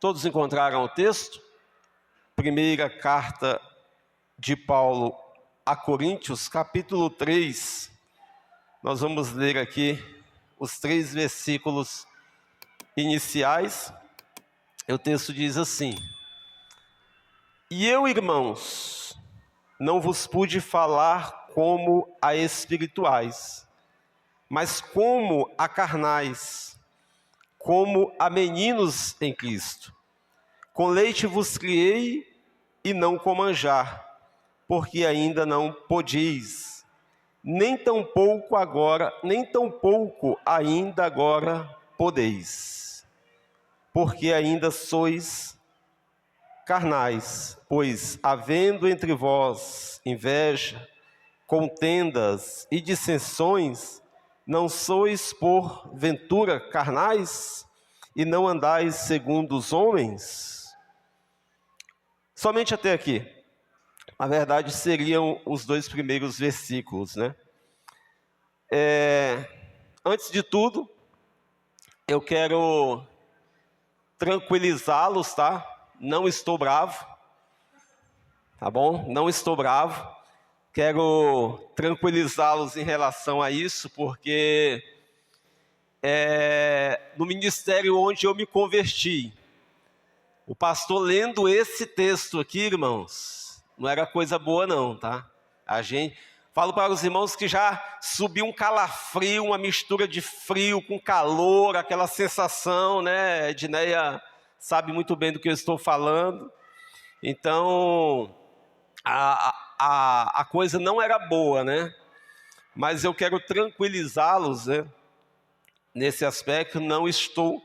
Todos encontraram o texto? Primeira carta de Paulo a Coríntios, capítulo 3. Nós vamos ler aqui os 3 versículos iniciais. O texto diz assim: E eu, irmãos, não vos pude falar como a espirituais, mas como a carnais, como a meninos em Cristo. Com leite vos criei e não com manjar, porque ainda não podeis, nem tampouco ainda agora podeis, porque ainda sois carnais, pois havendo entre vós inveja, contendas e dissensões, não sois porventura carnais e não andais segundo os homens? Somente até aqui. Na verdade, seriam os 2 primeiros versículos, né? Antes de tudo, eu quero tranquilizá-los, tá? Não estou bravo, tá bom? Não estou bravo. Quero tranquilizá-los em relação a isso, porque no ministério onde eu me converti, o pastor lendo esse texto aqui, irmãos, não era coisa boa não, tá? Falo para os irmãos que já subiu um calafrio, uma mistura de frio com calor, aquela sensação, né? Edneia sabe muito bem do que eu estou falando. Então, a coisa não era boa, né? Mas eu quero tranquilizá-los, né? Nesse aspecto, não estou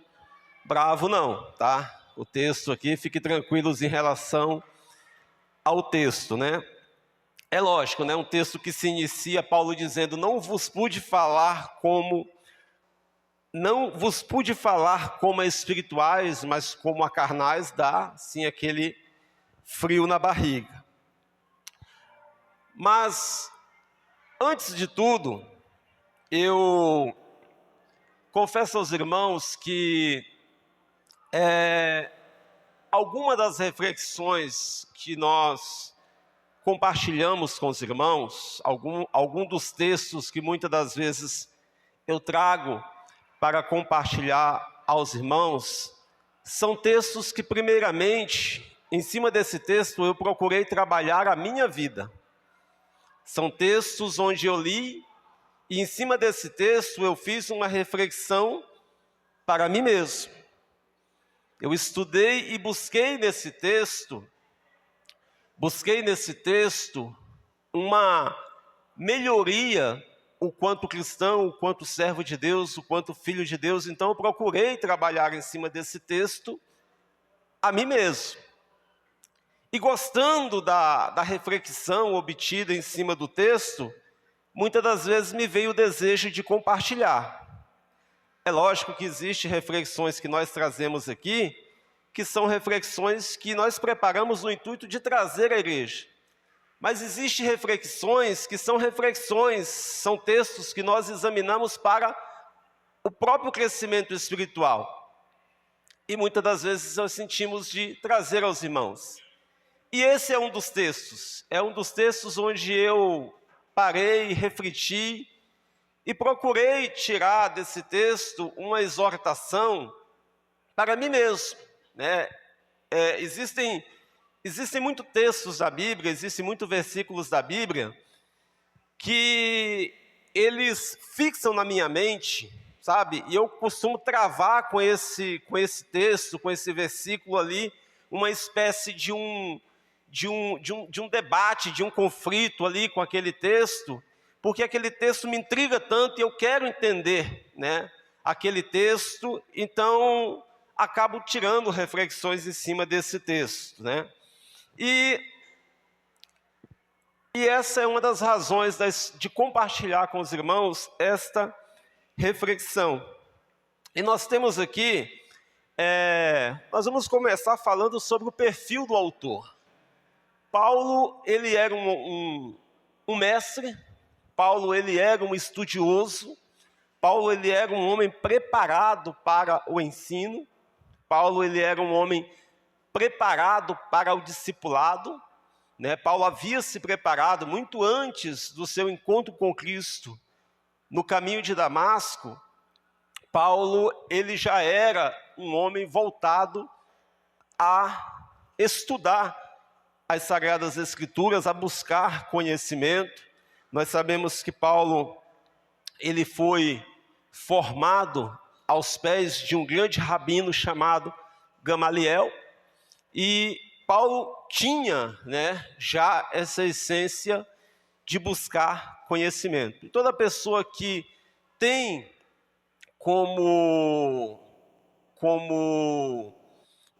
bravo não, tá? O texto aqui, fiquem tranquilos em relação ao texto, né? É lógico, né? Um texto que se inicia Paulo dizendo: não vos pude falar como a espirituais, mas como a carnais, dá sim aquele frio na barriga. Mas antes de tudo, eu confesso aos irmãos que alguma das reflexões que nós compartilhamos com os irmãos, algum dos textos que muitas das vezes eu trago para compartilhar aos irmãos, são textos que primeiramente, em cima desse texto, eu procurei trabalhar a minha vida. São textos onde eu li e em cima desse texto eu fiz uma reflexão para mim mesmo. Eu estudei e busquei nesse texto uma melhoria, o quanto cristão, o quanto servo de Deus, o quanto filho de Deus. Então eu procurei trabalhar em cima desse texto a mim mesmo. E gostando da reflexão obtida em cima do texto, muitas das vezes me veio o desejo de compartilhar. É lógico que existem reflexões que nós trazemos aqui, que são reflexões que nós preparamos no intuito de trazer à igreja. Mas existem reflexões que são textos que nós examinamos para o próprio crescimento espiritual. E muitas das vezes nós sentimos de trazer aos irmãos. E esse é um dos textos onde eu parei, refleti e procurei tirar desse texto uma exortação para mim mesmo, né? Existem muitos textos da Bíblia, existem muitos versículos da Bíblia que eles fixam na minha mente, sabe? E eu costumo travar com esse texto, com esse versículo ali, uma espécie de um debate, de um conflito ali com aquele texto, porque aquele texto me intriga tanto e eu quero entender, né, aquele texto, então acabo tirando reflexões em cima desse texto, né? E essa é uma das razões de compartilhar com os irmãos esta reflexão. E nós temos aqui, nós vamos começar falando sobre o perfil do autor. Paulo, ele era um mestre, Paulo, ele era um estudioso, Paulo, ele era um homem preparado para o ensino, Paulo, ele era um homem preparado para o discipulado, né? Paulo havia se preparado muito antes do seu encontro com Cristo. No caminho de Damasco, Paulo, ele já era um homem voltado a estudar as Sagradas Escrituras, a buscar conhecimento. Nós sabemos que Paulo, ele foi formado aos pés de um grande rabino chamado Gamaliel, e Paulo tinha, né, já essa essência de buscar conhecimento. E toda pessoa que tem como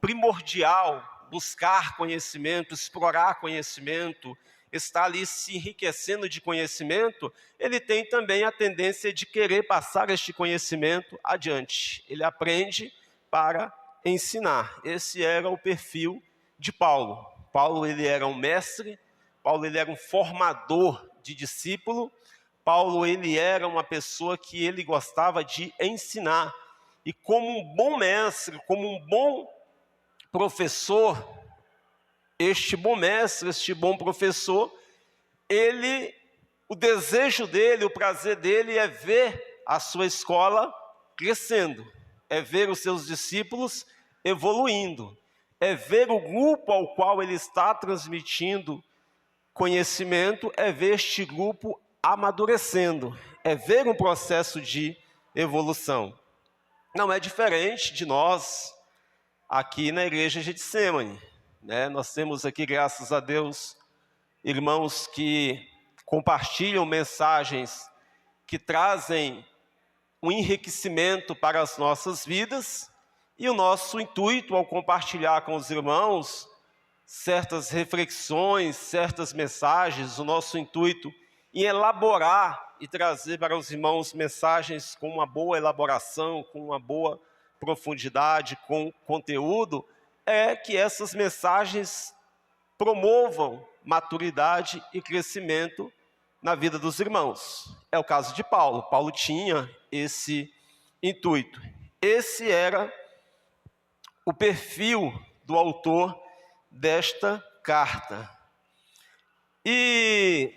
primordial buscar conhecimento, explorar conhecimento, está ali se enriquecendo de conhecimento, ele tem também a tendência de querer passar este conhecimento adiante. Ele aprende para ensinar. Esse era o perfil de Paulo. Paulo, ele era um mestre, Paulo, ele era um formador de discípulo, Paulo, ele era uma pessoa que ele gostava de ensinar. E como um bom mestre, como um bom professor, este bom mestre, este bom professor, o desejo dele, o prazer dele é ver a sua escola crescendo, é ver os seus discípulos evoluindo, é ver o grupo ao qual ele está transmitindo conhecimento, é ver este grupo amadurecendo, é ver um processo de evolução. Não é diferente de nós aqui na igreja de Getsêmani, né? Nós temos aqui, graças a Deus, irmãos que compartilham mensagens que trazem um enriquecimento para as nossas vidas, e o nosso intuito ao compartilhar com os irmãos certas reflexões, certas mensagens, o nosso intuito em elaborar e trazer para os irmãos mensagens com uma boa elaboração, com uma boa profundidade, com conteúdo, é que essas mensagens promovam maturidade e crescimento na vida dos irmãos. É o caso de Paulo. Paulo tinha esse intuito. Esse era o perfil do autor desta carta. E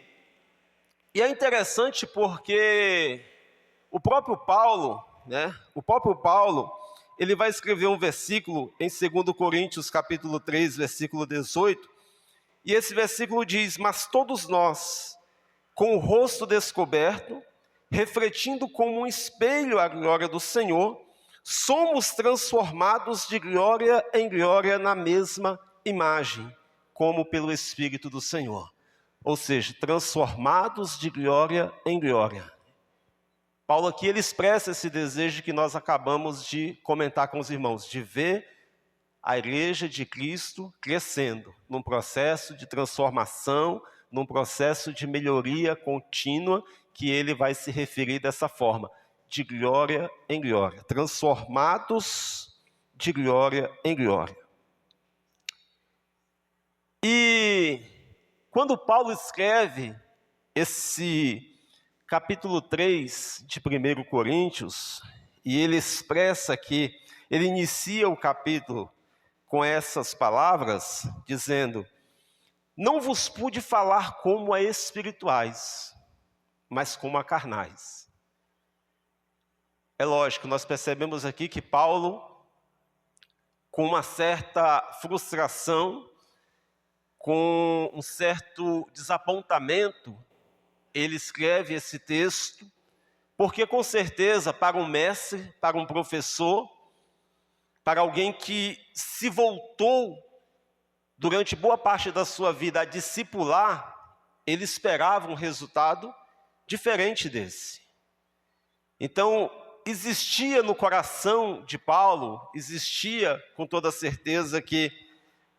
é interessante porque o próprio Paulo, né? Ele vai escrever um versículo em 2 Coríntios, capítulo 3, versículo 18, e esse versículo diz: mas todos nós, com o rosto descoberto, refletindo como um espelho a glória do Senhor, somos transformados de glória em glória na mesma imagem, como pelo Espírito do Senhor. Ou seja, transformados de glória em glória. Paulo aqui, ele expressa esse desejo que nós acabamos de comentar com os irmãos, de ver a igreja de Cristo crescendo, num processo de transformação, num processo de melhoria contínua, que ele vai se referir dessa forma, de glória em glória, transformados de glória em glória. E quando Paulo escreve esse capítulo 3 de 1 Coríntios, e ele expressa que ele inicia o capítulo com essas palavras, dizendo: não vos pude falar como a espirituais, mas como a carnais. É lógico, nós percebemos aqui que Paulo, com uma certa frustração, com um certo desapontamento, ele escreve esse texto, porque com certeza para um mestre, para um professor, para alguém que se voltou durante boa parte da sua vida a discipular, ele esperava um resultado diferente desse. Então, existia no coração de Paulo, existia com toda certeza que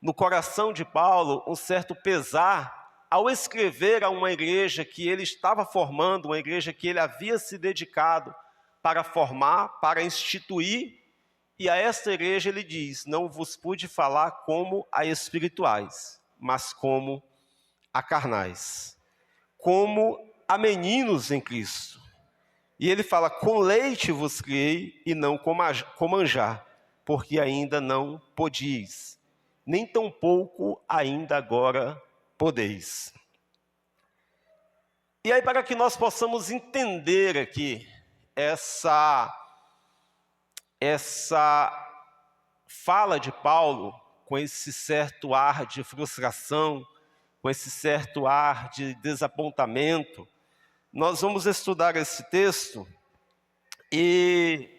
no coração de Paulo um certo pesar ao escrever a uma igreja que ele estava formando, uma igreja que ele havia se dedicado para formar, para instituir, e a esta igreja ele diz: não vos pude falar como a espirituais, mas como a carnais, como a meninos em Cristo. E ele fala: com leite vos criei e não com manjar, porque ainda não podis, nem tampouco ainda agora podeis. E aí, para que nós possamos entender aqui essa fala de Paulo, com esse certo ar de frustração, com esse certo ar de desapontamento, nós vamos estudar esse texto e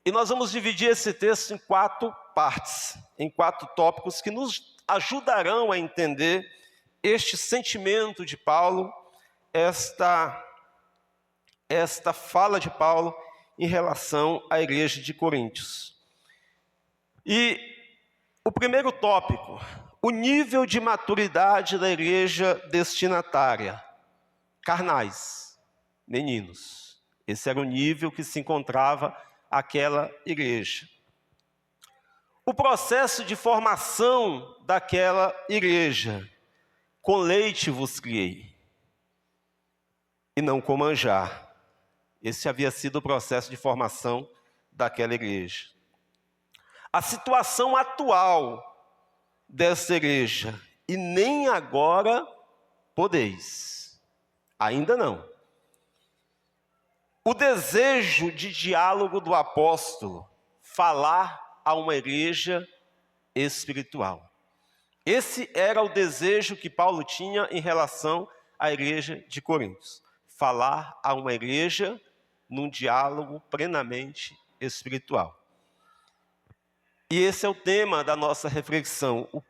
nós vamos dividir esse texto em 4 partes, em 4 tópicos que nos ajudarão a entender este sentimento de Paulo, esta fala de Paulo em relação à igreja de Coríntios. E o primeiro tópico, o nível de maturidade da igreja destinatária. Carnais, meninos. Esse era o nível que se encontrava aquela igreja. O processo de formação daquela igreja. Com leite vos criei, e não com manjar. Esse havia sido o processo de formação daquela igreja. A situação atual dessa igreja, e nem agora podeis. Ainda não. O desejo de diálogo do apóstolo, falar a uma igreja espiritual. Esse era o desejo que Paulo tinha em relação à igreja de Coríntios. Falar a uma igreja num diálogo plenamente espiritual. E esse é o tema da nossa reflexão. O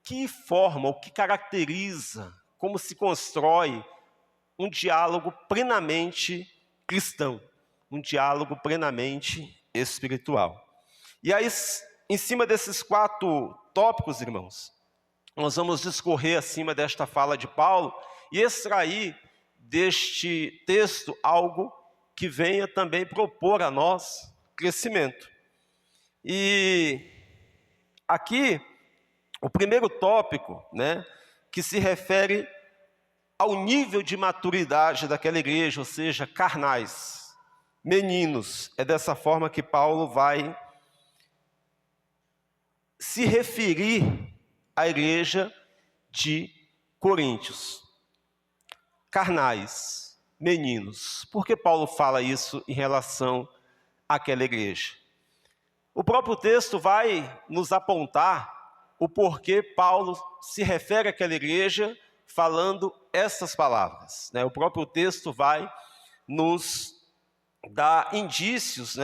que forma, o que caracteriza, como se constrói um diálogo plenamente cristão, um diálogo plenamente espiritual. E aí, em cima desses 4 tópicos, irmãos, nós vamos discorrer acima desta fala de Paulo e extrair deste texto algo que venha também propor a nós crescimento. E aqui, o primeiro tópico, que se refere ao nível de maturidade daquela igreja, ou seja, carnais, meninos. É dessa forma que Paulo vai se referir à igreja de Coríntios. Carnais, meninos. Por que Paulo fala isso em relação àquela igreja? O próprio texto vai nos apontar o porquê Paulo se refere àquela igreja falando essas palavras. O próprio texto vai nos dar indícios,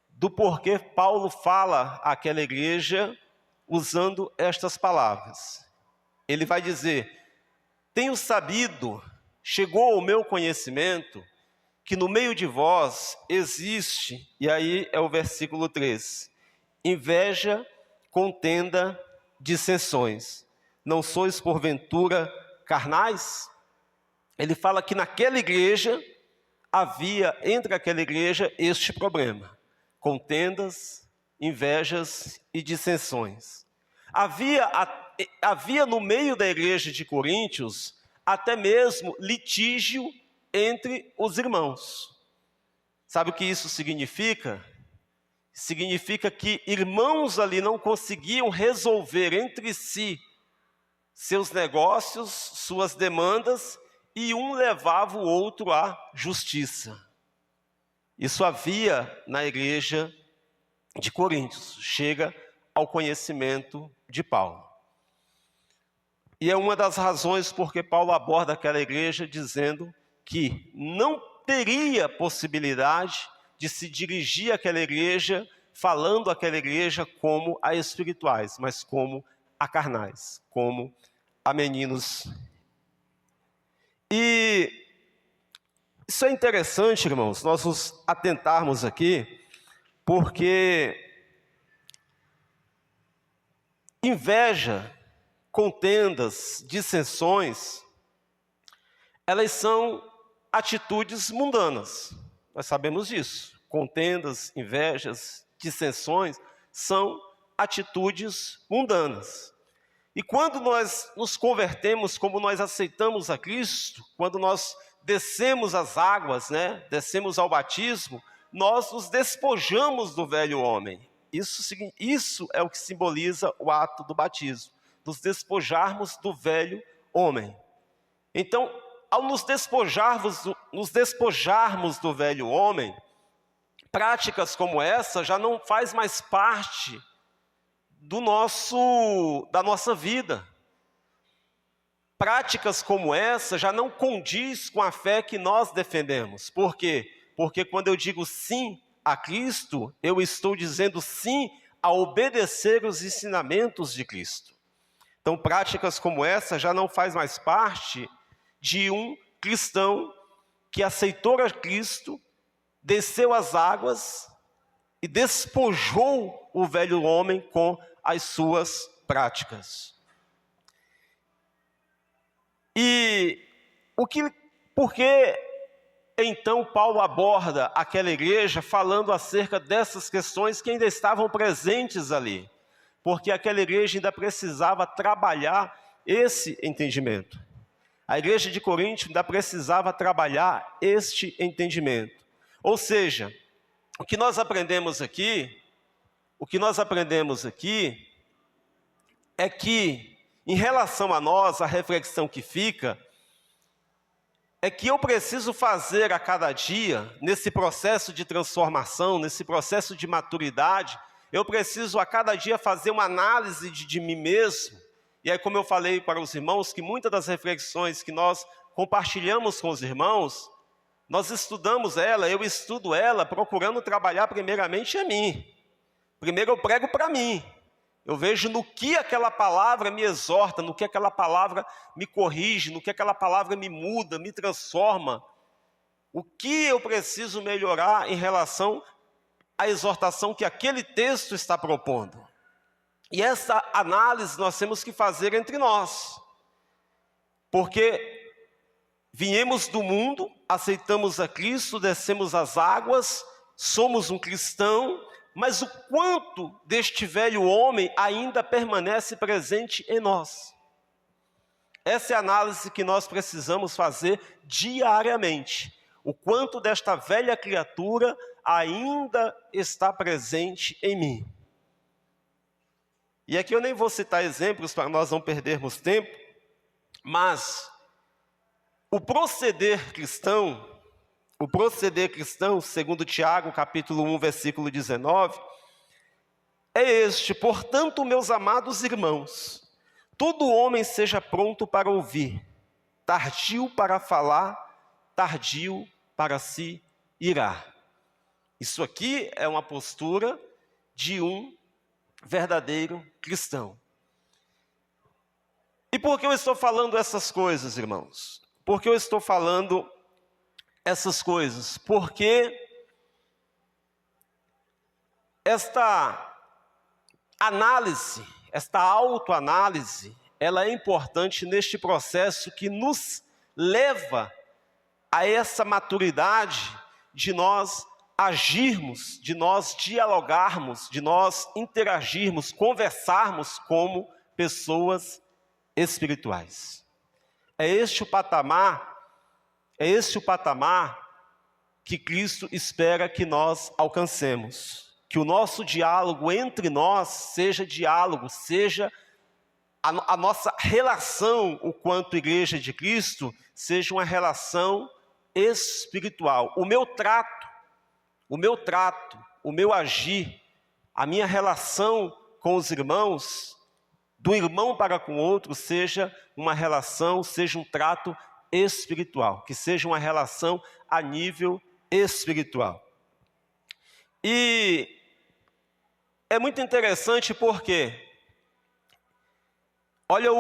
do porquê Paulo fala àquela igreja usando estas palavras. Ele vai dizer: tenho sabido, chegou ao meu conhecimento, que no meio de vós existe, e aí é o versículo 3, inveja, contenda, dissensões. Não sois porventura carnais? Ele fala que naquela igreja havia, entre aquela igreja, este problema: contendas, invejas e dissensões. Havia no meio da igreja de Coríntios até mesmo litígio entre os irmãos. Sabe o que isso significa? Significa que irmãos ali não conseguiam resolver entre si seus negócios, suas demandas, e um levava o outro à justiça. Isso havia na igreja de Coríntios. Chega ao conhecimento de Paulo. E é uma das razões porque Paulo aborda aquela igreja dizendo que não teria possibilidade de se dirigir àquela igreja falando àquela igreja como a espirituais, mas como a carnais, como a meninos. E isso é interessante, irmãos, nós nos atentarmos aqui, porque inveja, contendas, dissensões, elas são atitudes mundanas. Nós sabemos disso. Contendas, invejas, dissensões são atitudes mundanas. E quando nós nos convertemos, como nós aceitamos a Cristo, quando nós descemos as águas, descemos ao batismo, nós nos despojamos do velho homem. Isso é o que simboliza o ato do batismo, nos despojarmos do velho homem. Então, ao nos despojarmos do velho homem, práticas como essa já não faz mais parte da nossa vida. Práticas como essa já não condiz com a fé que nós defendemos. Por quê? Porque quando eu digo sim a Cristo, eu estou dizendo sim a obedecer os ensinamentos de Cristo. Então, práticas como essa já não faz mais parte de um cristão que aceitou a Cristo, desceu as águas e despojou o velho homem com as suas práticas. E por que então Paulo aborda aquela igreja falando acerca dessas questões que ainda estavam presentes ali? Porque aquela igreja ainda precisava trabalhar esse entendimento. A igreja de Corinto ainda precisava trabalhar este entendimento. Ou seja, o que nós aprendemos aqui é que, em relação a nós, a reflexão que fica é que eu preciso fazer a cada dia, nesse processo de transformação, nesse processo de maturidade, eu preciso a cada dia fazer uma análise de mim mesmo. E aí, como eu falei para os irmãos, que muitas das reflexões que nós compartilhamos com os irmãos, nós estudamos ela, eu estudo ela, procurando trabalhar primeiramente a mim. Primeiro eu prego para mim. Eu vejo no que aquela palavra me exorta, no que aquela palavra me corrige, no que aquela palavra me muda, me transforma. O que eu preciso melhorar em relação à exortação que aquele texto está propondo. E essa análise nós temos que fazer entre nós. Porque viemos do mundo, aceitamos a Cristo, descemos as águas, somos um cristão, mas o quanto deste velho homem ainda permanece presente em nós? Essa é a análise que nós precisamos fazer diariamente. O quanto desta velha criatura ainda está presente em mim. E aqui eu nem vou citar exemplos para nós não perdermos tempo, mas o proceder cristão, segundo Tiago, capítulo 1, versículo 19, é este: portanto, meus amados irmãos, todo homem seja pronto para ouvir, tardio para falar, tardio para se irar. Isso aqui é uma postura de um verdadeiro cristão. E por que eu estou falando essas coisas, irmãos? Por que eu estou falando essas coisas? Porque esta análise, esta autoanálise, ela é importante neste processo que nos leva a essa maturidade de nós agirmos, de nós dialogarmos, de nós interagirmos, conversarmos como pessoas espirituais. É este o patamar que Cristo espera que nós alcancemos. Que o nosso diálogo entre nós seja diálogo, seja a nossa relação, o quanto igreja de Cristo, seja uma relação espiritual. O meu trato, o meu agir, a minha relação com os irmãos, do irmão para com o outro, seja uma relação, seja um trato espiritual, que seja uma relação a nível espiritual. E é muito interessante porque, olha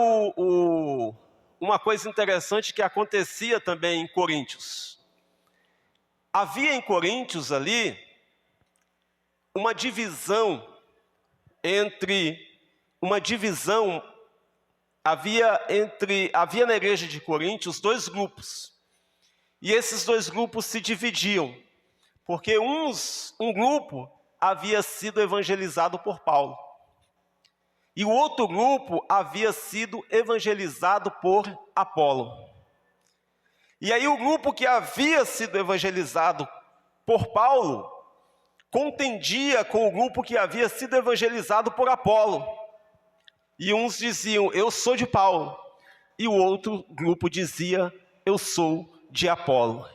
uma coisa interessante que acontecia também em Coríntios. Havia em Coríntios ali uma divisão havia na igreja de Coríntios dois grupos. E esses dois grupos se dividiam, porque um grupo havia sido evangelizado por Paulo. E o outro grupo havia sido evangelizado por Apolo. E aí o grupo que havia sido evangelizado por Paulo contendia com o grupo que havia sido evangelizado por Apolo. E uns diziam, eu sou de Paulo. E o outro grupo dizia, eu sou de Apolo.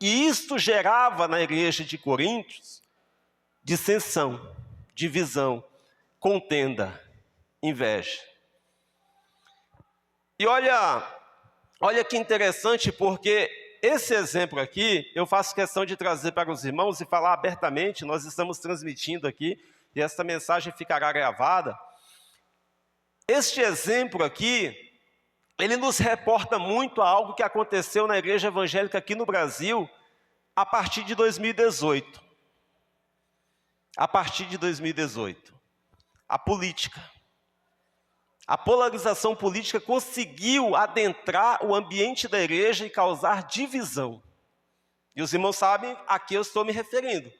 E isto gerava na igreja de Coríntios dissensão, divisão, contenda, inveja. E olha que interessante, porque esse exemplo aqui, eu faço questão de trazer para os irmãos e falar abertamente, nós estamos transmitindo aqui, e esta mensagem ficará gravada. Este exemplo aqui, ele nos reporta muito a algo que aconteceu na igreja evangélica aqui no Brasil, a partir de 2018. A partir de 2018. A política. A polarização política conseguiu adentrar o ambiente da igreja e causar divisão. E os irmãos sabem a que eu estou me referindo.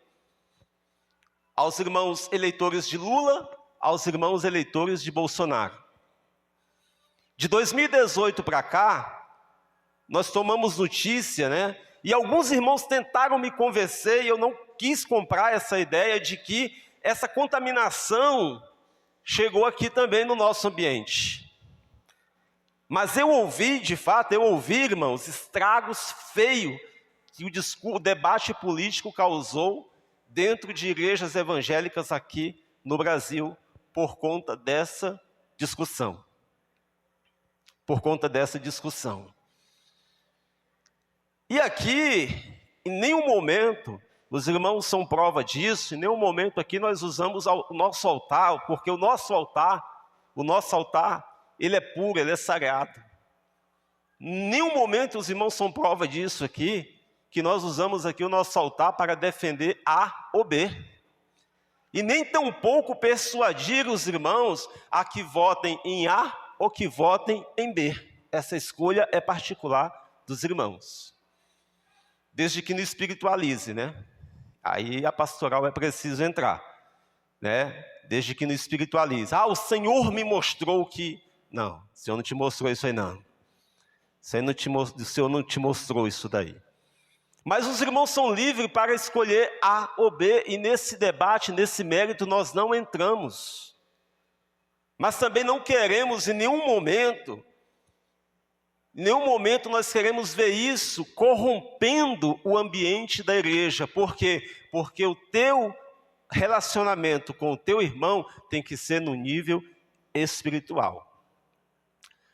Aos irmãos eleitores de Lula, aos irmãos eleitores de Bolsonaro. De 2018 para cá, nós tomamos notícia, né? E alguns irmãos tentaram me convencer e eu não quis comprar essa ideia de que essa contaminação chegou aqui também no nosso ambiente. Mas eu ouvi, de fato, irmãos, estragos feios que o debate político causou dentro de igrejas evangélicas aqui no Brasil por conta dessa discussão. Por conta dessa discussão. E aqui, em nenhum momento, os irmãos são prova disso, em nenhum momento aqui nós usamos o nosso altar, porque o nosso altar, ele é puro, ele é sagrado. Em nenhum momento os irmãos são prova disso aqui, que nós usamos aqui o nosso altar para defender A ou B. E nem tampouco persuadir os irmãos a que votem em A ou que votem em B. Essa escolha é particular dos irmãos. Desde que não espiritualize, né? Aí a pastoral é preciso entrar, né? Desde que não espiritualize. O Senhor me mostrou que... Não, o Senhor não te mostrou isso aí não. O Senhor não te mostrou isso daí. Mas os irmãos são livres para escolher A ou B, e nesse debate, nesse mérito, nós não entramos. Mas também não queremos em nenhum momento nós queremos ver isso corrompendo o ambiente da igreja. Por quê? Porque o teu relacionamento com o teu irmão tem que ser no nível espiritual.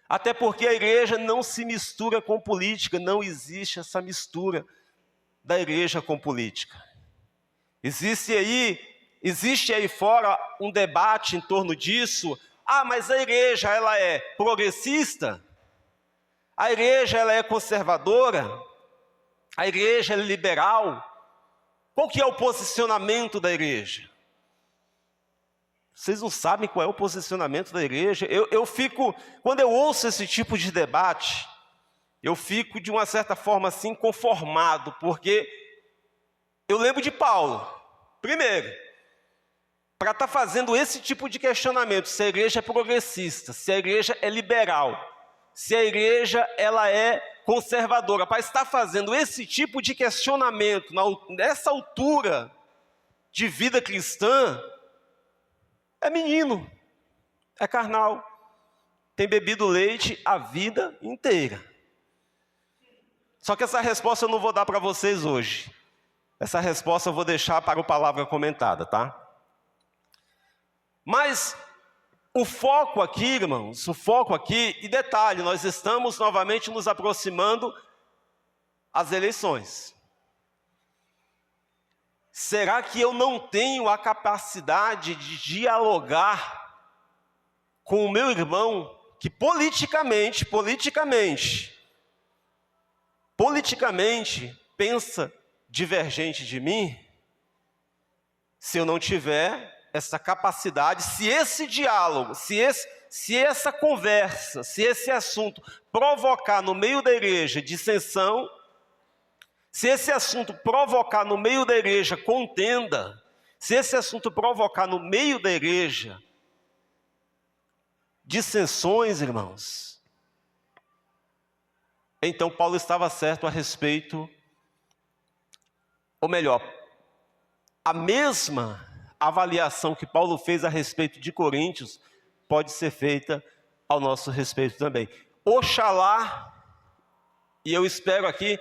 Até porque a igreja não se mistura com política, não existe essa mistura da igreja com política. Existe aí fora um debate em torno disso. Mas a igreja, ela é progressista? A igreja, ela é conservadora? A igreja, ela é liberal? Qual que é o posicionamento da igreja? Vocês não sabem qual é o posicionamento da igreja? Quando eu ouço esse tipo de debate, eu fico de uma certa forma assim conformado, porque eu lembro de Paulo, primeiro, para estar fazendo esse tipo de questionamento, se a igreja é progressista, se a igreja é liberal, se a igreja ela é conservadora, para estar fazendo esse tipo de questionamento nessa altura de vida cristã, é menino, é carnal, tem bebido leite a vida inteira. Só que essa resposta eu não vou dar para vocês hoje. Essa resposta eu vou deixar para o Palavra Comentada, tá? Mas o foco aqui, irmãos, e detalhe, nós estamos novamente nos aproximando às eleições. Será que eu não tenho a capacidade de dialogar com o meu irmão que politicamente pensa divergente de mim? Se eu não tiver essa capacidade, se esse diálogo, se essa conversa, se esse assunto provocar no meio da igreja dissensão, se esse assunto provocar no meio da igreja contenda, se esse assunto provocar no meio da igreja dissensões, irmãos, então Paulo estava certo a respeito, ou melhor, a mesma avaliação que Paulo fez a respeito de Coríntios pode ser feita ao nosso respeito também. Oxalá, e eu espero aqui,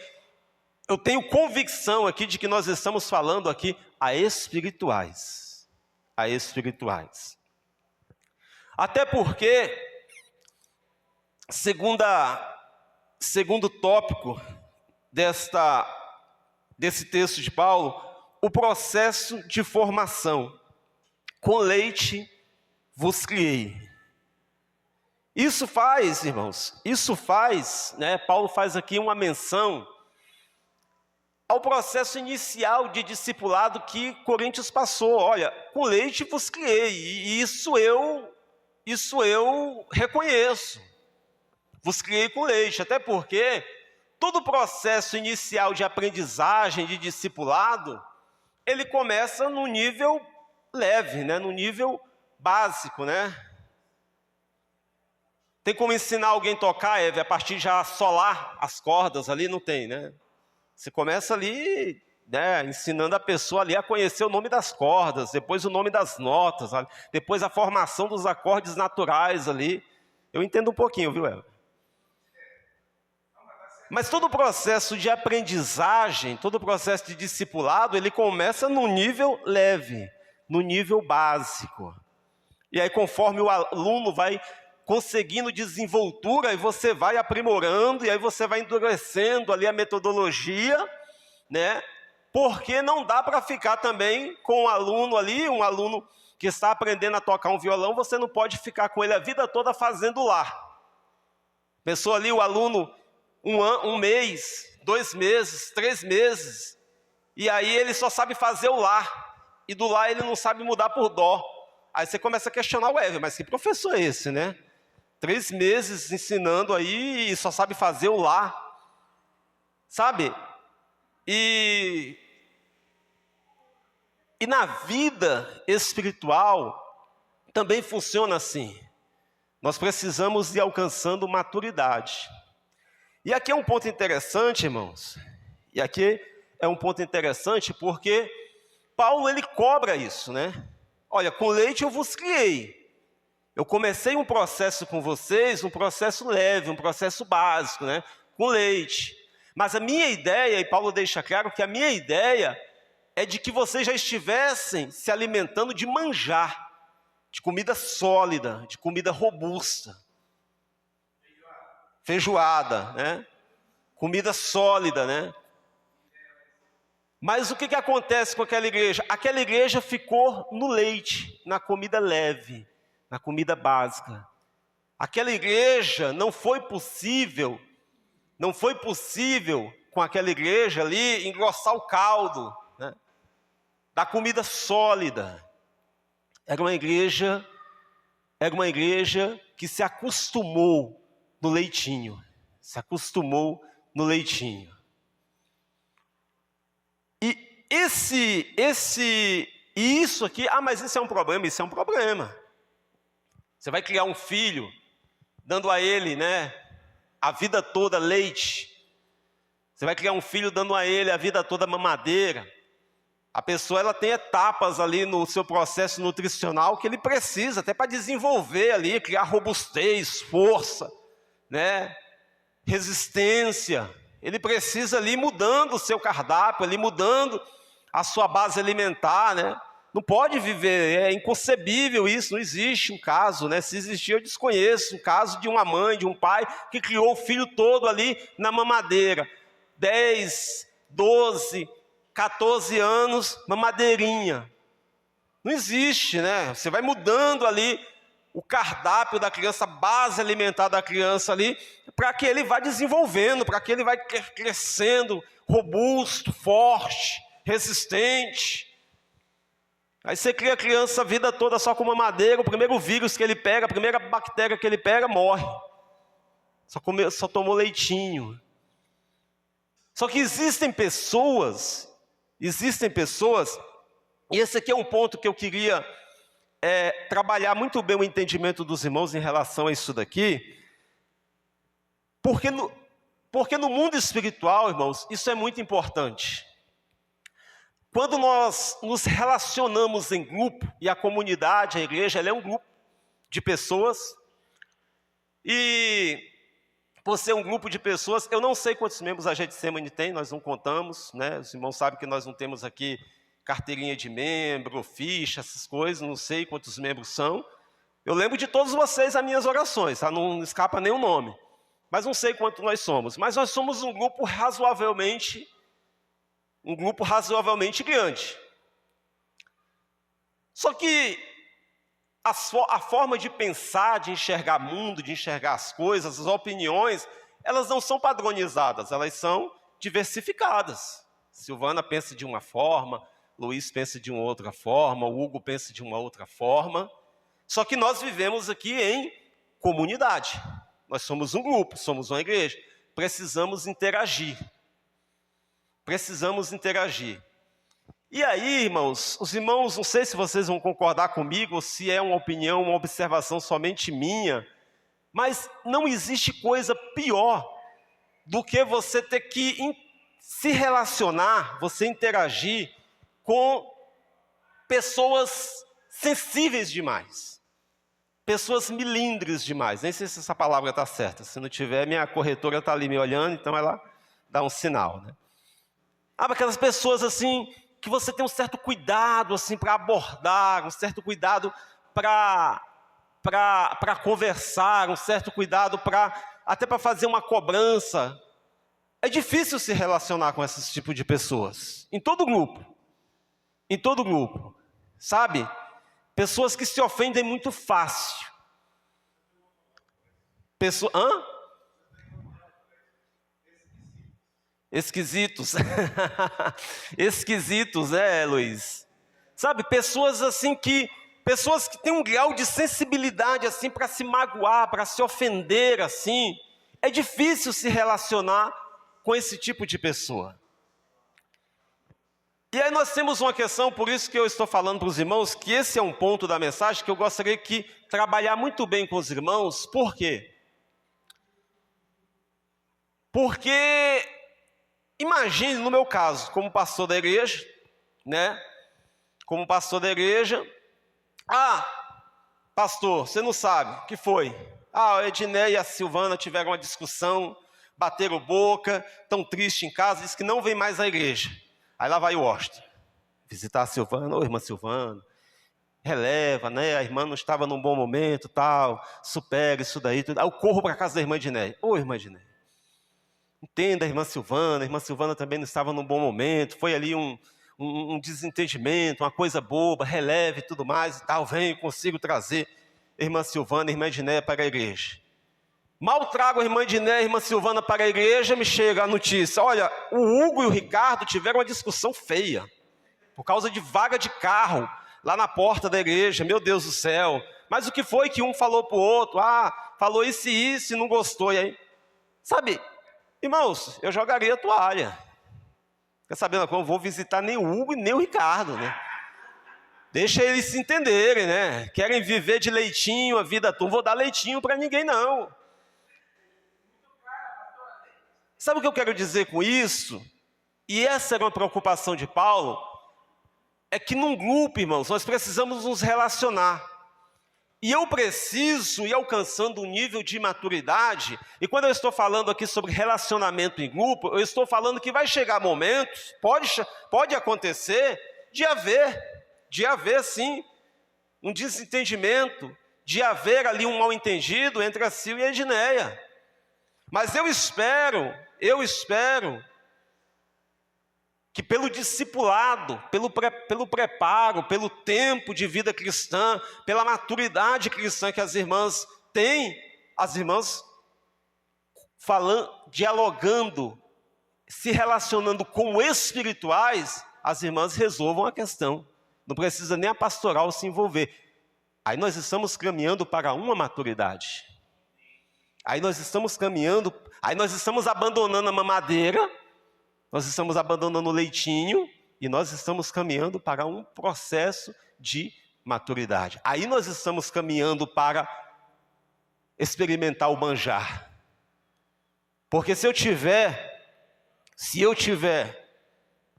eu tenho convicção aqui de que nós estamos falando aqui a espirituais. A espirituais. Até porque, segundo tópico desse texto de Paulo, o processo de formação. Com leite vos criei. Isso faz, irmãos, Paulo faz aqui uma menção ao processo inicial de discipulado que Coríntios passou. Olha, com leite vos criei, e isso eu reconheço. Vos criei com leite, até porque todo o processo inicial de aprendizagem, de discipulado, ele começa no nível leve, no nível básico, Tem como ensinar alguém a tocar, Eve, a partir de já solar as cordas ali? Não tem, Você começa ali, ensinando a pessoa ali a conhecer o nome das cordas, depois o nome das notas, depois a formação dos acordes naturais ali. Eu entendo um pouquinho, viu, Eve? Mas todo o processo de aprendizagem, todo o processo de discipulado, ele começa no nível leve, no nível básico. E aí, conforme o aluno vai conseguindo desenvoltura, e você vai aprimorando, e aí você vai endurecendo ali a metodologia, Porque não dá para ficar também com um aluno que está aprendendo a tocar um violão, você não pode ficar com ele a vida toda fazendo lá. Pensou ali o aluno um mês, 2 meses, 3 meses, e aí ele só sabe fazer o lá, e do lá ele não sabe mudar por dó. Aí você começa a questionar o Ever, mas que professor é esse, 3 meses ensinando aí e só sabe fazer o lá, sabe? E na vida espiritual também funciona assim. Nós precisamos ir alcançando maturidade. E aqui é um ponto interessante, irmãos. E aqui é um ponto interessante porque Paulo, ele cobra isso, Olha, com leite eu vos criei. Eu comecei um processo com vocês, um processo leve, um processo básico, Com leite. Mas a minha ideia, e Paulo deixa claro que a minha ideia é de que vocês já estivessem se alimentando de manjar, de comida sólida, de comida robusta. Feijoada, Comida sólida, Mas o que acontece com aquela igreja? Aquela igreja ficou no leite, na comida leve, na comida básica. Aquela igreja não foi possível com aquela igreja ali engrossar o caldo, da comida sólida. Era uma igreja que se acostumou no leitinho. E isso aqui, mas isso é um problema, Você vai criar um filho, dando a ele, a vida toda leite. Você vai criar um filho dando a ele a vida toda mamadeira. A pessoa, ela tem etapas ali no seu processo nutricional que ele precisa, até para desenvolver ali, criar robustez, força, resistência. Ele precisa ali mudando o seu cardápio, ali mudando a sua base alimentar, Não pode viver, é inconcebível isso, não existe um caso, Se existir eu desconheço, um caso de uma mãe, de um pai que criou o filho todo ali na mamadeira. 10, 12, 14 anos, mamadeirinha. Não existe, Você vai mudando ali o cardápio da criança, a base alimentar da criança ali, para que ele vá desenvolvendo, para que ele vá crescendo, robusto, forte, resistente. Aí você cria a criança a vida toda só com mamadeira, o primeiro vírus que ele pega, a primeira bactéria que ele pega, morre. Só tomou leitinho. Só que existem pessoas, e esse aqui é um ponto que eu queria trabalhar muito bem o entendimento dos irmãos em relação a isso daqui, porque no mundo espiritual, irmãos, isso é muito importante. quando nós nos relacionamos em grupo, e a comunidade, a igreja, ela é um grupo de pessoas, e por ser um grupo de pessoas, eu não sei quantos membros a Getsemane tem, nós não contamos, né? Os irmãos sabem que nós não temos aqui carteirinha de membro, ficha, essas coisas, não sei quantos membros são. Eu lembro de todos vocês as minhas orações, tá? Não escapa nenhum nome, mas não sei quanto nós somos. Mas nós somos um grupo razoavelmente grande. Só que a forma de pensar, de enxergar mundo, de enxergar as coisas, as opiniões, elas não são padronizadas, elas são diversificadas. Silvana pensa de uma forma, Luiz pensa de uma outra forma, o Hugo pensa de uma outra forma. Só que nós vivemos aqui em comunidade. Nós somos um grupo, somos uma igreja. Precisamos interagir. E aí, irmãos, os irmãos, não sei se vocês vão concordar comigo, ou se é uma opinião, uma observação somente minha, mas não existe coisa pior do que você ter que se relacionar, você interagir com pessoas sensíveis demais, pessoas milindres demais. Nem sei se essa palavra está certa, se não tiver, minha corretora está ali me olhando, então ela dá um sinal, né? Aquelas pessoas assim, que você tem um certo cuidado assim para abordar, um certo cuidado para conversar, um certo cuidado até para fazer uma cobrança. É difícil se relacionar com esse tipo de pessoas. Em todo grupo, sabe? Pessoas que se ofendem muito fácil. Esquisitos. Esquisitos, Luiz? Sabe, pessoas que têm um grau de sensibilidade assim para se magoar, para se ofender assim. É difícil se relacionar com esse tipo de pessoa. E aí nós temos uma questão, por isso que eu estou falando para os irmãos, que esse é um ponto da mensagem que eu gostaria de trabalhar muito bem com os irmãos. Por quê? Porque imagine, no meu caso, como pastor da igreja, né? Como pastor da igreja. Pastor, você não sabe, o que foi? O Edné e a Silvana tiveram uma discussão, bateram boca, estão tristes em casa, diz que não vem mais à igreja. Aí lá vai o Washington, visitar a Silvana. Irmã Silvana, releva, né? A irmã não estava num bom momento, tal, supera isso daí, tudo. Aí eu corro para a casa da irmã Edné. Irmã Edné, entenda a irmã Silvana também não estava num bom momento, foi ali um desentendimento, uma coisa boba, releve e tudo mais e tal, venho, consigo trazer irmã Silvana e irmã Edné para a igreja. Mal trago a irmã Edné e a irmã Silvana para a igreja, me chega a notícia, olha, o Hugo e o Ricardo tiveram uma discussão feia, por causa de vaga de carro, lá na porta da igreja, meu Deus do céu, mas o que foi que um falou para o outro? Falou isso e isso e não gostou, e aí, sabe, irmãos, eu jogaria a toalha. Quer saber, eu não vou visitar nem o Hugo e nem o Ricardo, né? Deixa eles se entenderem, né? Querem viver de leitinho a vida toda, não vou dar leitinho para ninguém, não. Sabe o que eu quero dizer com isso? E essa era uma preocupação de Paulo, é que num grupo, irmãos, nós precisamos nos relacionar. E eu preciso ir alcançando um nível de maturidade, e quando eu estou falando aqui sobre relacionamento em grupo, eu estou falando que vai chegar momentos, pode acontecer, de haver sim, um desentendimento, de haver ali um mal-entendido entre a Sil e a Edneia. Mas eu espero que pelo discipulado, pelo preparo, pelo tempo de vida cristã, pela maturidade cristã que as irmãs têm, as irmãs dialogando, se relacionando com espirituais, as irmãs resolvam a questão. Não precisa nem a pastoral se envolver. Aí nós estamos caminhando para uma maturidade. Aí nós estamos abandonando a mamadeira, nós estamos abandonando o leitinho e nós estamos caminhando para um processo de maturidade. Aí nós estamos caminhando para experimentar o manjar. Porque se eu tiver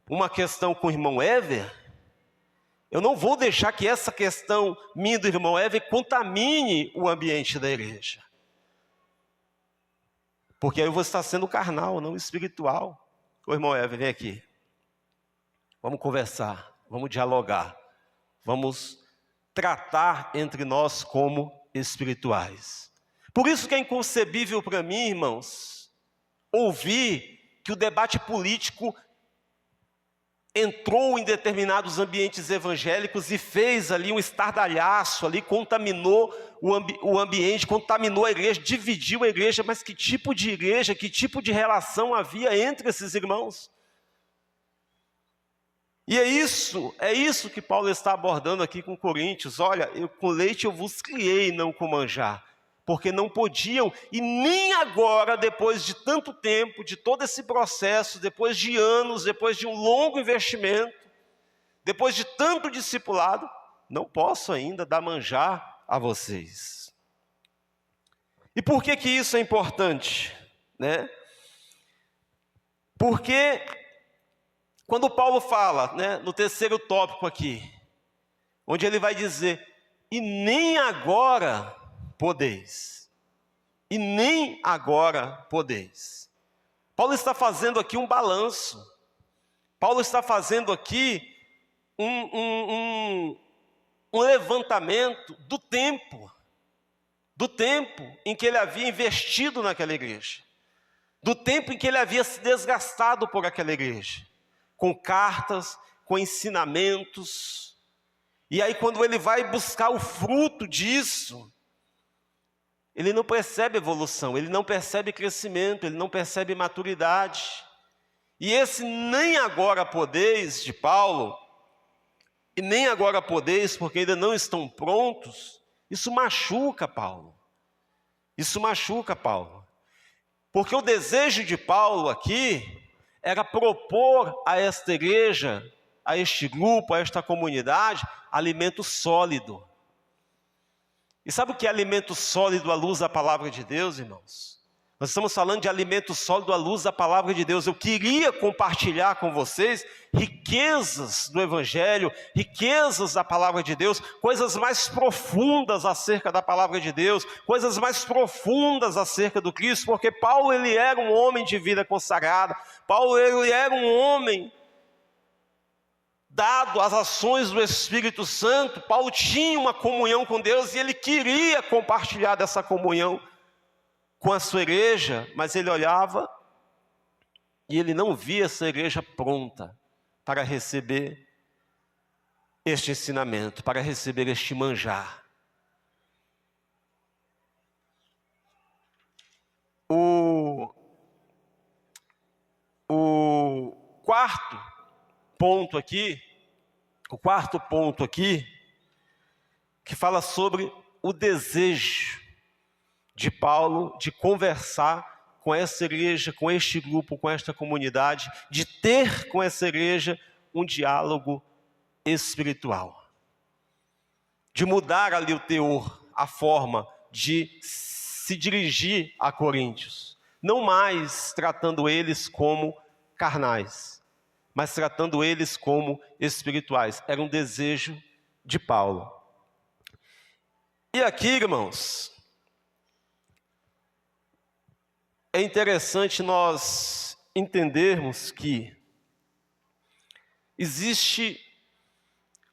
uma questão com o irmão Ever, eu não vou deixar que essa questão minha do irmão Ever contamine o ambiente da igreja. Porque aí eu vou estar sendo carnal, não espiritual. Ô irmão Ever, vem aqui. Vamos conversar, vamos dialogar. Vamos tratar entre nós como espirituais. Por isso que é inconcebível para mim, irmãos, ouvir que o debate político entrou em determinados ambientes evangélicos e fez ali um estardalhaço, ali contaminou o ambiente, contaminou a igreja, dividiu a igreja. Mas que tipo de igreja, que tipo de relação havia entre esses irmãos? E é isso que Paulo está abordando aqui com Coríntios. Olha, com leite eu vos criei, não com manjar. Porque não podiam, e nem agora, depois de tanto tempo, de todo esse processo, depois de anos, depois de um longo investimento, depois de tanto discipulado, não posso ainda dar manjar a vocês. E por que que isso é importante, né? Porque quando Paulo fala, né, no terceiro tópico aqui, onde ele vai dizer, e nem agora podeis. E nem agora podeis. Paulo está fazendo aqui um balanço. Paulo está fazendo aqui um levantamento do tempo em que ele havia investido naquela igreja, do tempo em que ele havia se desgastado por aquela igreja, com cartas, com ensinamentos. E aí quando ele vai buscar o fruto disso, ele não percebe evolução, ele não percebe crescimento, ele não percebe maturidade. E esse nem agora podeis de Paulo, e nem agora podeis porque ainda não estão prontos, isso machuca Paulo. Isso machuca Paulo. Porque o desejo de Paulo aqui era propor a esta igreja, a este grupo, a esta comunidade, alimento sólido. E sabe o que é alimento sólido à luz da palavra de Deus, irmãos? Nós estamos falando de alimento sólido à luz da palavra de Deus. Eu queria compartilhar com vocês riquezas do Evangelho, riquezas da palavra de Deus, coisas mais profundas acerca da palavra de Deus, coisas mais profundas acerca do Cristo, porque Paulo ele era um homem de vida consagrada, Paulo ele era um homem dado às ações do Espírito Santo. Paulo tinha uma comunhão com Deus e ele queria compartilhar dessa comunhão com a sua igreja, mas ele olhava e ele não via essa igreja pronta para receber este ensinamento, para receber este manjar. O quarto ponto aqui, que fala sobre o desejo de Paulo de conversar com essa igreja, com este grupo, com esta comunidade, de ter com essa igreja um diálogo espiritual, de mudar ali o teor, a forma de se dirigir a Coríntios, não mais tratando eles como carnais, mas tratando eles como espirituais. Era um desejo de Paulo. E aqui, irmãos, é interessante nós entendermos que existe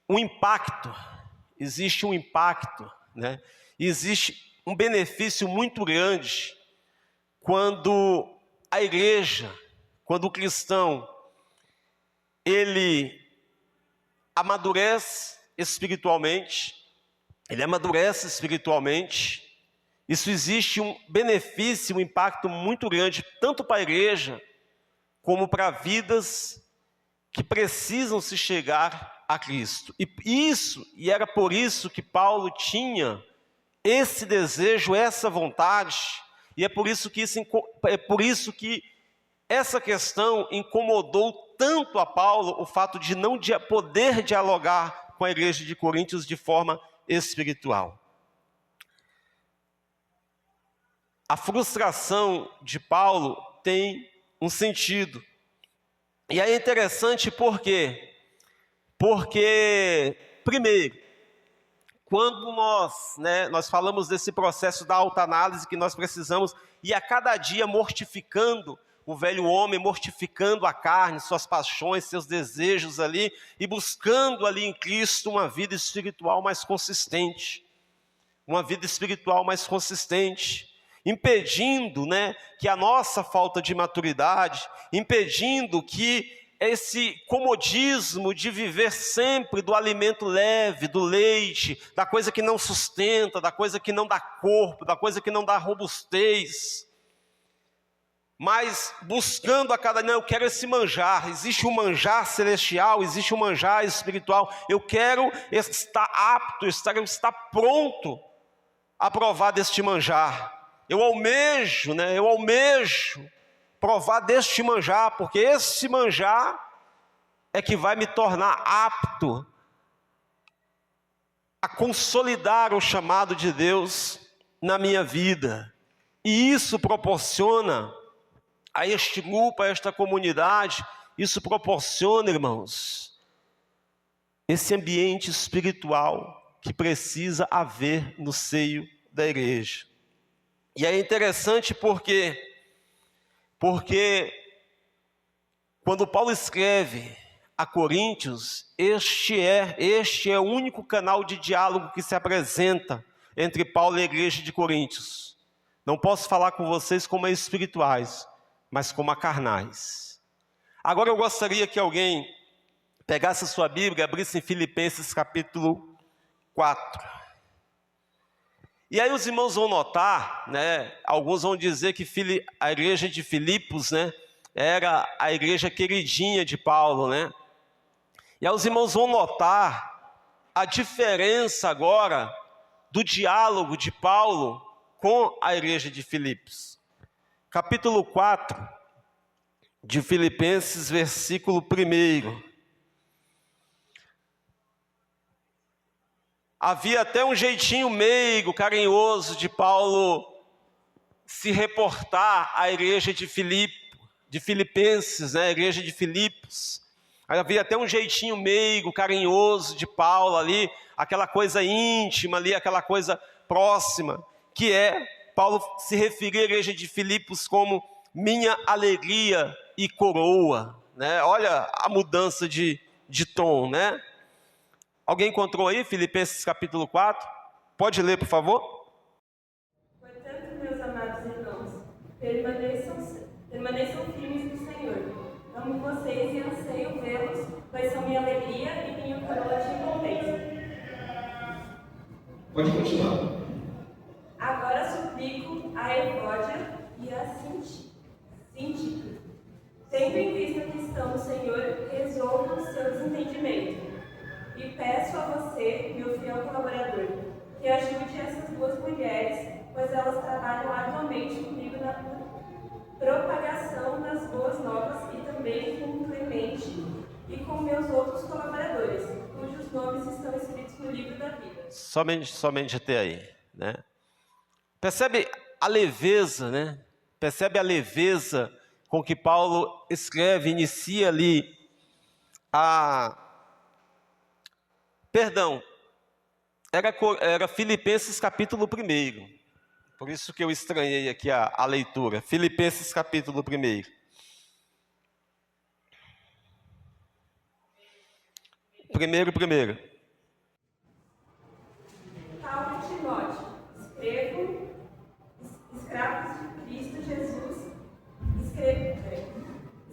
um impacto, né? Existe um benefício muito grande quando a igreja, quando o cristão, ele amadurece espiritualmente, isso existe um benefício, um impacto muito grande, tanto para a igreja, como para vidas que precisam se chegar a Cristo. E era por isso que Paulo tinha esse desejo, essa vontade, e é por isso que essa questão incomodou tanto a Paulo, o fato de não poder dialogar com a igreja de Coríntios de forma espiritual. A frustração de Paulo tem um sentido. E aí é interessante por quê? Porque, primeiro, quando nós falamos desse processo da autoanálise que nós precisamos ir a cada dia mortificando o velho homem, mortificando a carne, suas paixões, seus desejos ali, e buscando ali em Cristo uma vida espiritual mais consistente. Uma vida espiritual mais consistente, impedindo, que a nossa falta de maturidade, impedindo que esse comodismo de viver sempre do alimento leve, do leite, da coisa que não sustenta, da coisa que não dá corpo, da coisa que não dá robustez, mas buscando a cada dia, eu quero esse manjar, existe um manjar celestial, existe um manjar espiritual, eu quero estar apto, estar pronto a provar deste manjar. Eu almejo provar deste manjar, porque esse manjar é que vai me tornar apto a consolidar o chamado de Deus na minha vida. E isso proporciona a este grupo, a esta comunidade, isso proporciona, irmãos, esse ambiente espiritual que precisa haver no seio da igreja. E é interessante porque quando Paulo escreve a Coríntios, este é o único canal de diálogo que se apresenta entre Paulo e a igreja de Coríntios. Não posso falar com vocês como espirituais, mas como carnais. Agora eu gostaria que alguém pegasse a sua Bíblia e abrisse em Filipenses capítulo 4. E aí os irmãos vão notar, alguns vão dizer que a igreja de Filipos, era a igreja queridinha de Paulo, E aí os irmãos vão notar a diferença agora do diálogo de Paulo com a igreja de Filipos. Capítulo 4 de Filipenses, versículo 1. Havia até um jeitinho meigo, carinhoso de Paulo se reportar à igreja de Filipenses, a igreja de Filipos. Havia até um jeitinho meigo, carinhoso de Paulo ali, aquela coisa íntima ali, aquela coisa próxima, que é Paulo se referir à igreja de Filipos como minha alegria e coroa. Olha a mudança de tom, Alguém encontrou aí Filipenses capítulo 4? Pode ler, por favor? Portanto, meus amados irmãos, permaneçam firmes no Senhor. Amo vocês e anseio vê-los, pois são minha alegria e minha coroa de recompensa. Pode continuar. Agora suplico a Evódia e a Síntique, tendo em vista que estão no Senhor, resolvam os seus entendimentos. E peço a você, meu fiel colaborador, que ajude essas duas mulheres, pois elas trabalham arduamente comigo na propagação das boas novas e também com Clemente e com meus outros colaboradores, cujos nomes estão escritos no livro da vida. Somente até aí, Percebe a leveza, Percebe a leveza com que Paulo escreve, inicia ali era Filipenses capítulo 1. Por isso que eu estranhei aqui a leitura. Filipenses capítulo 1. Primeiro. Paulo e Timóteo, escravos de Cristo Jesus,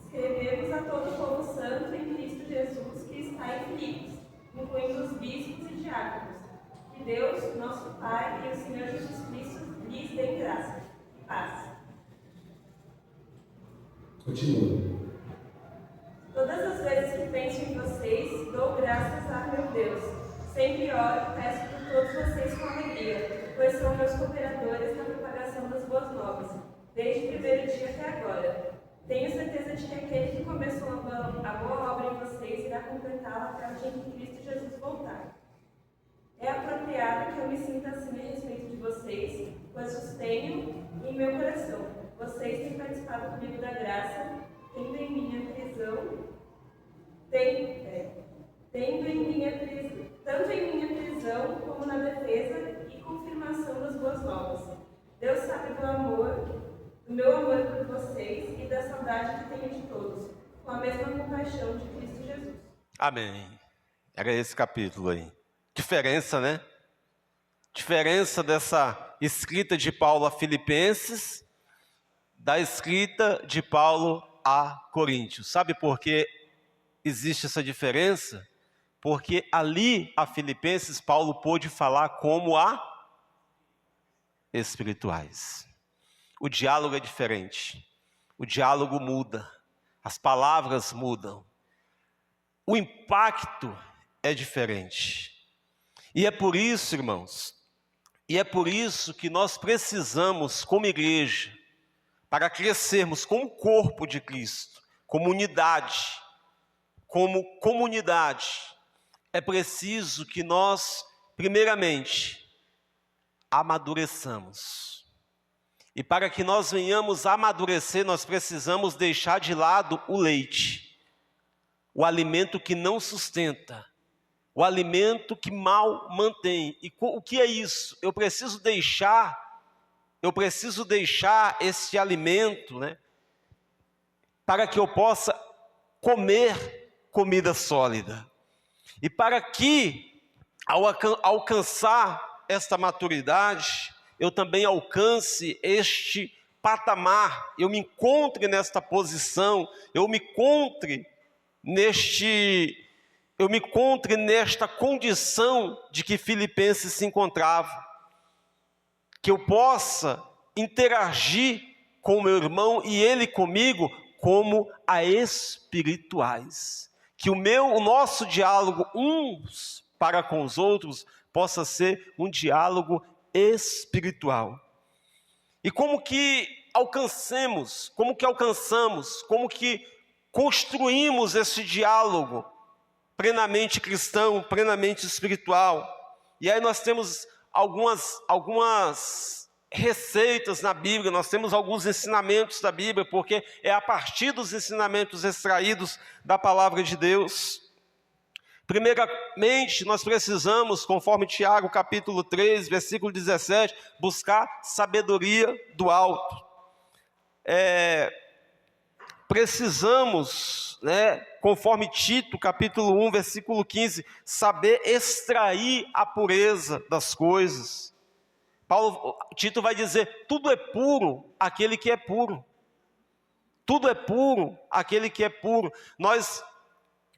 escrevemos a todo o povo santo em Cristo Jesus que está em Filipos, incluindo os bispos e diáconos. Que Deus, nosso Pai e o Senhor Jesus Cristo lhes dêem graça e paz. Continua. Todas as vezes que penso em vocês, dou graças a meu Deus. Sempre oro e peço por todos vocês com alegria, pois são meus cooperadores na propagação das boas novas, desde o primeiro dia até agora. Tenho certeza de que aquele que começou a boa obra em vocês irá completá-la até o dia em que Cristo Jesus voltar. É apropriado que eu me sinta assim a respeito de vocês, pois os tenho em meu coração. Vocês têm participado comigo da graça, tendo em minha prisão tanto em minha prisão como na defesa e confirmação das boas novas. Deus sabe do meu amor por vocês e da saudade que tenho de todos, com a mesma compaixão de Cristo Jesus. Amém. Era esse capítulo aí. Diferença, né? Diferença dessa escrita de Paulo a Filipenses da escrita de Paulo a Coríntios. Sabe por que existe essa diferença? Porque ali a Filipenses Paulo pôde falar como a espirituais. O diálogo é diferente. O diálogo muda. As palavras mudam. O impacto é diferente. E é por isso, irmãos, que nós precisamos, como igreja, para crescermos como corpo de Cristo, como unidade, é preciso que nós, primeiramente, amadureçamos. E para que nós venhamos a amadurecer, nós precisamos deixar de lado o leite, o alimento que não sustenta, o alimento que mal mantém. E o que é isso? Eu preciso deixar esse alimento, né, para que eu possa comer comida sólida. E para que, ao alcançar esta maturidade, eu também alcance este patamar, eu me encontre nesta posição, eu me encontre nesta condição de que Filipenses se encontrava, que eu possa interagir com o meu irmão e ele comigo como a espirituais, que o nosso diálogo uns para com os outros possa ser um diálogo espiritual. E como que construímos esse diálogo plenamente cristão, plenamente espiritual? E aí nós temos algumas receitas na Bíblia, nós temos alguns ensinamentos da Bíblia, porque é a partir dos ensinamentos extraídos da palavra de Deus. Primeiramente, nós precisamos, conforme Tiago capítulo 3, versículo 17, buscar sabedoria do alto. Precisamos, conforme Tito capítulo 1, versículo 15, saber extrair a pureza das coisas. Tito vai dizer, tudo é puro aquele que é puro. Tudo é puro aquele que é puro. Nós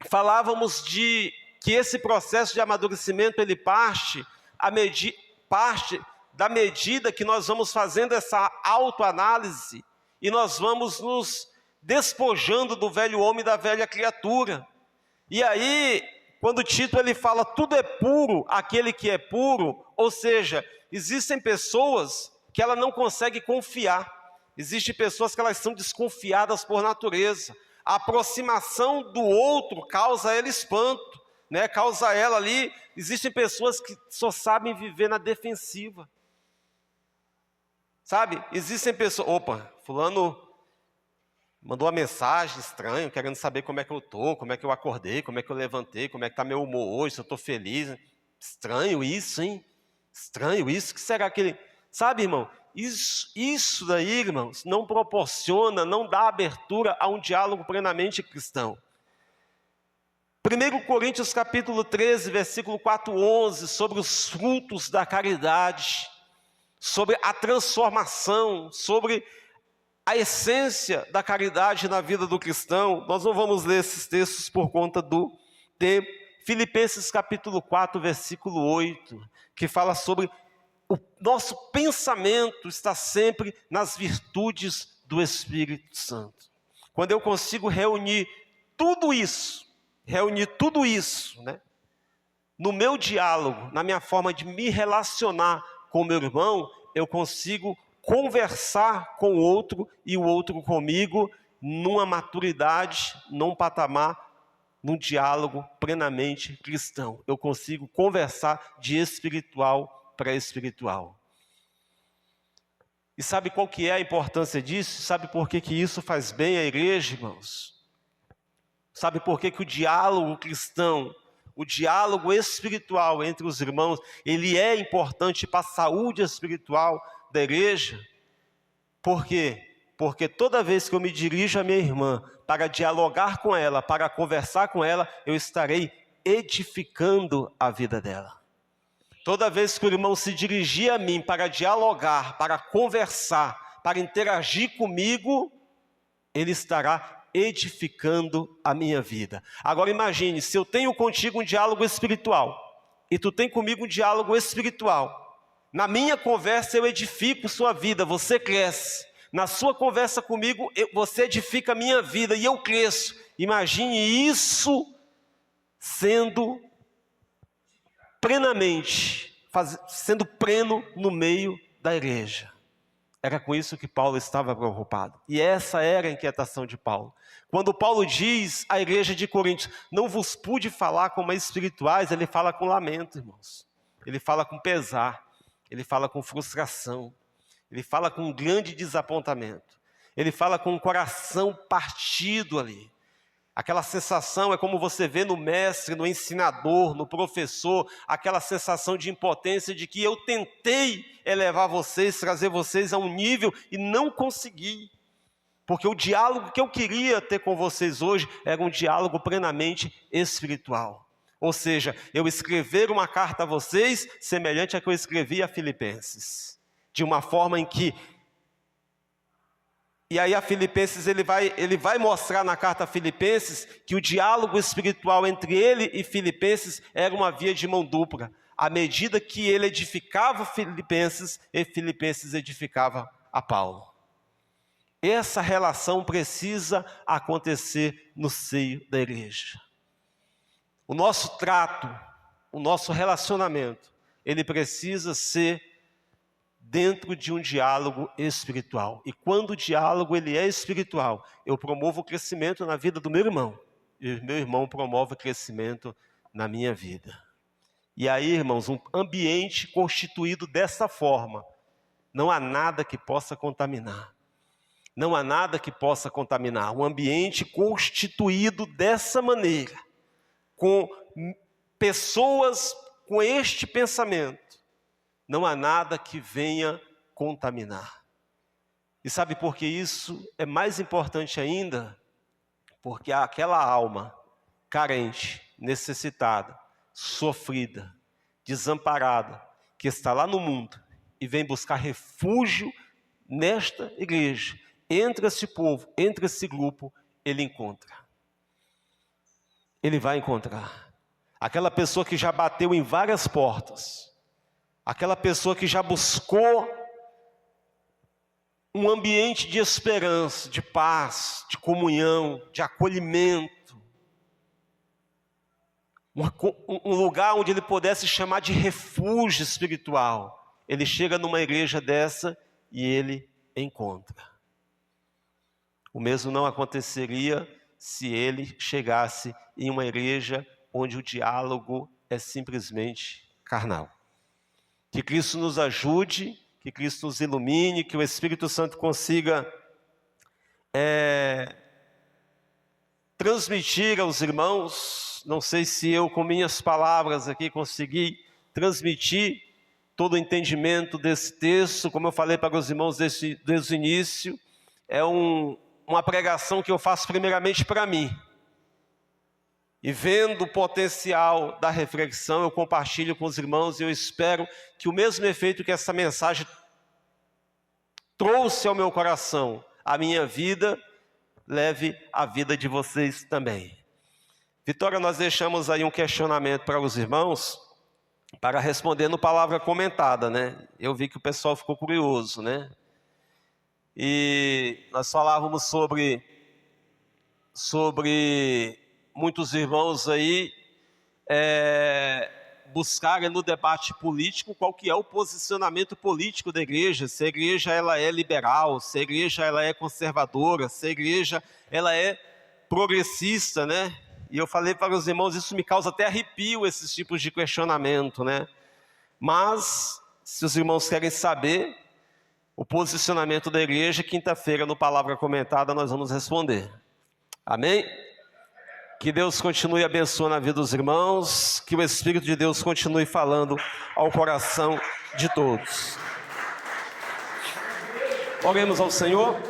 falávamos que esse processo de amadurecimento, ele parte da medida que nós vamos fazendo essa autoanálise e nós vamos nos despojando do velho homem e da velha criatura. E aí, quando Tito ele fala, tudo é puro aquele que é puro, ou seja, existem pessoas que ela não consegue confiar. Existem pessoas que elas são desconfiadas por natureza. A aproximação do outro causa ela espanto, causa ela ali. Existem pessoas que só sabem viver na defensiva. Sabe? Existem pessoas, fulano mandou uma mensagem estranha, querendo saber como é que eu estou, como é que eu acordei, como é que eu levantei, como é que está meu humor hoje, se eu estou feliz. Estranho isso, hein? Estranho isso, o que será que ele... Sabe, irmão, isso daí, irmãos, não proporciona, não dá abertura a um diálogo plenamente cristão. 1 Coríntios capítulo 13, versículo 4, 11, sobre os frutos da caridade, sobre a transformação, sobre a essência da caridade na vida do cristão. Nós não vamos ler esses textos por conta do tempo. Filipenses capítulo 4, versículo 8, que fala sobre o nosso pensamento está sempre nas virtudes do Espírito Santo. Quando eu consigo reunir tudo isso, no meu diálogo, na minha forma de me relacionar com o meu irmão, eu consigo conversar com o outro e o outro comigo numa maturidade, num patamar, num diálogo plenamente cristão. Eu consigo conversar de espiritual para espiritual. E sabe qual que é a importância disso? Sabe por que isso faz bem à igreja, irmãos? Sabe por que que o diálogo cristão, o diálogo espiritual entre os irmãos, ele é importante para a saúde espiritual da igreja? Por quê? Porque toda vez que eu me dirijo à minha irmã para dialogar com ela, para conversar com ela, eu estarei edificando a vida dela. Toda vez que o irmão se dirigir a mim para dialogar, para conversar, para interagir comigo, ele estará edificando a minha vida. Agora imagine, se eu tenho contigo um diálogo espiritual, e tu tem comigo um diálogo espiritual, na minha conversa eu edifico sua vida, você cresce. Na sua conversa comigo, você edifica a minha vida e eu cresço. Imagine isso sendo plenamente, sendo pleno no meio da igreja. Era com isso que Paulo estava preocupado. E essa era a inquietação de Paulo. Quando Paulo diz à igreja de Coríntios, não vos pude falar como espirituais, ele fala com lamento, irmãos. Ele fala com pesar, ele fala com frustração, ele fala com um grande desapontamento. Ele fala com o coração partido ali. Aquela sensação é como você vê no mestre, no ensinador, no professor, aquela sensação de impotência de que eu tentei elevar vocês, trazer vocês a um nível e não consegui. Porque o diálogo que eu queria ter com vocês hoje era um diálogo plenamente espiritual. Ou seja, eu escrever uma carta a vocês semelhante à que eu escrevi a Filipenses. De uma forma em que... E aí a Filipenses, ele vai mostrar na carta a Filipenses que o diálogo espiritual entre ele e Filipenses era uma via de mão dupla. À medida que ele edificava Filipenses, e Filipenses edificava a Paulo. Essa relação precisa acontecer no seio da igreja. O nosso trato, o nosso relacionamento, ele precisa ser dentro de um diálogo espiritual. E quando o diálogo ele é espiritual, eu promovo o crescimento na vida do meu irmão. E o meu irmão promove o crescimento na minha vida. E aí, irmãos, um ambiente constituído dessa forma, não há nada que possa contaminar. Não há nada que possa contaminar. Um ambiente constituído dessa maneira, com pessoas com este pensamento, não há nada que venha contaminar. E sabe por que isso é mais importante ainda? Porque aquela alma carente, necessitada, sofrida, desamparada, que está lá no mundo e vem buscar refúgio nesta igreja, entre esse povo, entre esse grupo, ele encontra. Ele vai encontrar. Aquela pessoa que já bateu em várias portas, aquela pessoa que já buscou um ambiente de esperança, de paz, de comunhão, de acolhimento, um lugar onde ele pudesse chamar de refúgio espiritual. Ele chega numa igreja dessa e ele encontra. O mesmo não aconteceria se ele chegasse em uma igreja onde o diálogo é simplesmente carnal. Que Cristo nos ajude, que Cristo nos ilumine, que o Espírito Santo consiga transmitir aos irmãos. Não sei se eu, com minhas palavras aqui, consegui transmitir todo o entendimento desse texto. Como eu falei para os irmãos desde o início, é uma pregação que eu faço primeiramente para mim. E vendo o potencial da reflexão, eu compartilho com os irmãos e eu espero que o mesmo efeito que essa mensagem trouxe ao meu coração, à minha vida, leve a vida de vocês também. Vitória, nós deixamos aí um questionamento para os irmãos, para responder no palavra comentada, né? Eu vi que o pessoal ficou curioso, né? E nós falávamos sobre muitos irmãos aí buscarem no debate político qual que é o posicionamento político da igreja, se a igreja ela é liberal, se a igreja ela é conservadora, se a igreja ela é progressista, né? E eu falei para os irmãos, isso me causa até arrepio, esses tipos de questionamento, né? Mas, se os irmãos querem saber o posicionamento da igreja, quinta-feira no Palavra Comentada nós vamos responder. Amém? Que Deus continue abençoando a vida dos irmãos, que o Espírito de Deus continue falando ao coração de todos. Oremos ao Senhor.